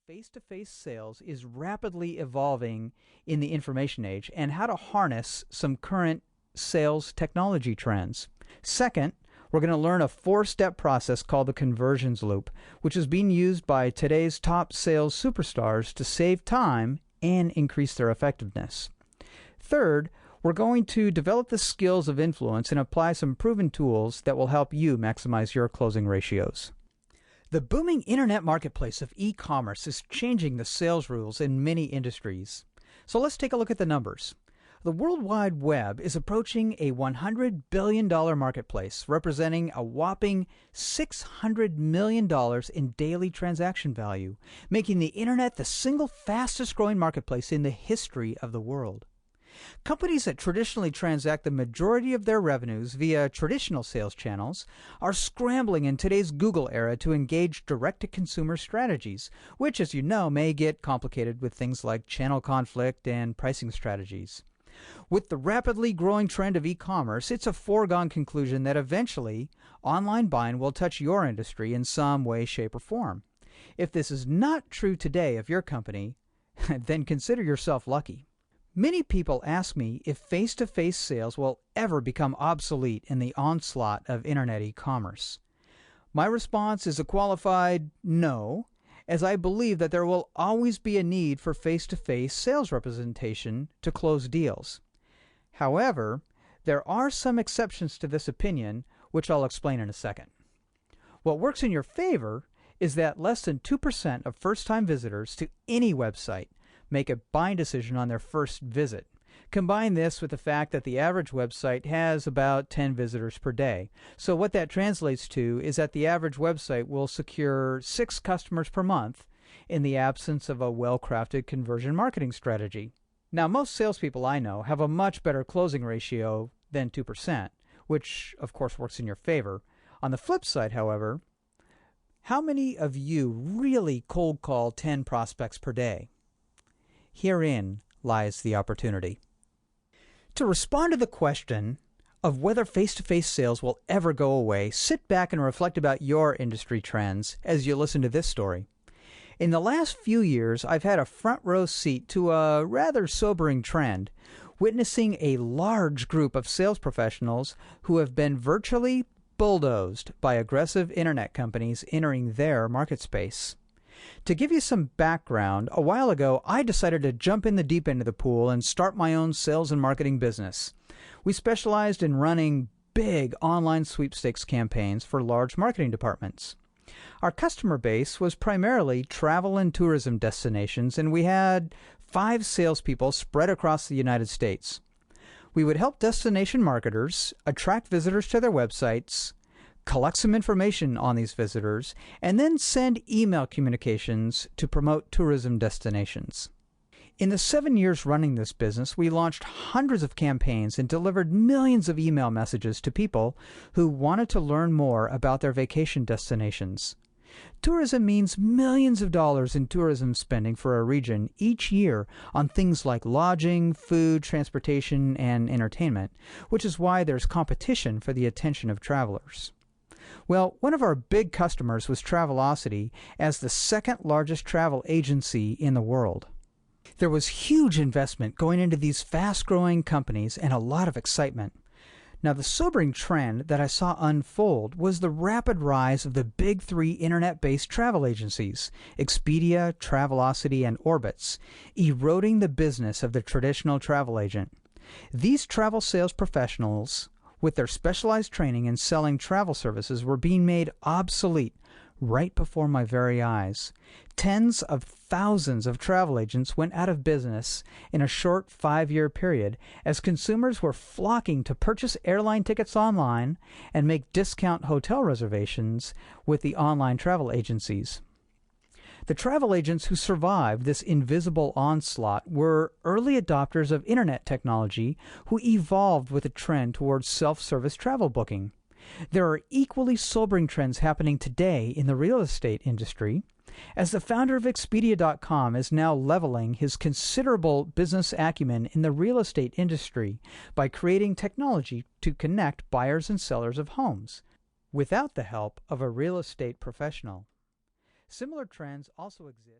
face-to-face sales is rapidly evolving in the information age and how to harness some current sales technology trends. Second, we're going to learn a 4-step process called the conversions loop, which is being used by today's top sales superstars to save time and increase their effectiveness. Third, we're going to develop the skills of influence and apply some proven tools that will help you maximize your closing ratios. The booming internet marketplace of e-commerce is changing the sales rules in many industries. So let's take a look at the numbers. The World Wide Web is approaching a $100 billion marketplace, representing a whopping $600 million in daily transaction value, making the internet the single fastest growing marketplace in the history of the world. Companies that traditionally transact the majority of their revenues via traditional sales channels are scrambling in today's Google era to engage direct-to-consumer strategies, which, as you know, may get complicated with things like channel conflict and pricing strategies. With the rapidly growing trend of e-commerce, it's a foregone conclusion that eventually online buying will touch your industry in some way, shape, or form. If this is not true today of your company, then consider yourself lucky. Many people ask me if face-to-face sales will ever become obsolete in the onslaught of internet e-commerce. My response is a qualified no, as I believe that there will always be a need for face-to-face sales representation to close deals. However, there are some exceptions to this opinion, which I'll explain in a second. What works in your favor is that less than 2% of first-time visitors to any website make a buying decision on their first visit. Combine this with the fact that the average website has about 10 visitors per day. So what that translates to is that the average website will secure 6 customers per month in the absence of a well-crafted conversion marketing strategy. Now, most salespeople I know have a much better closing ratio than 2%, which of course works in your favor. On the flip side, however, how many of you really cold call 10 prospects per day? Herein lies the opportunity. To respond to the question of whether face-to-face sales will ever go away, sit back and reflect about your industry trends as you listen to this story. In the last few years, I've had a front row seat to a rather sobering trend, witnessing a large group of sales professionals who have been virtually bulldozed by aggressive internet companies entering their market space. To give you some background, a while ago I decided to jump in the deep end of the pool and start my own sales and marketing business. We specialized in running big online sweepstakes campaigns for large marketing departments. Our customer base was primarily travel and tourism destinations, and we had 5 salespeople spread across the United States. We would help destination marketers attract visitors to their websites, collect some information on these visitors, and then send email communications to promote tourism destinations. In the 7 years running this business, we launched hundreds of campaigns and delivered millions of email messages to people who wanted to learn more about their vacation destinations. Tourism means millions of dollars in tourism spending for a region each year on things like lodging, food, transportation, and entertainment, which is why there's competition for the attention of travelers. Well, one of our big customers was Travelocity, as the second largest travel agency in the world. There was huge investment going into these fast-growing companies and a lot of excitement. Now, the sobering trend that I saw unfold was the rapid rise of the big 3 internet-based travel agencies, Expedia, Travelocity, and Orbitz, eroding the business of the traditional travel agent. These travel sales professionals, with their specialized training in selling travel services, were being made obsolete right before my very eyes. Tens of thousands of travel agents went out of business in a short 5-year period as consumers were flocking to purchase airline tickets online and make discount hotel reservations with the online travel agencies. The travel agents who survived this invisible onslaught were early adopters of internet technology who evolved with a trend towards self-service travel booking. There are equally sobering trends happening today in the real estate industry, as the founder of Expedia.com is now leveling his considerable business acumen in the real estate industry by creating technology to connect buyers and sellers of homes without the help of a real estate professional. Similar trends also exist.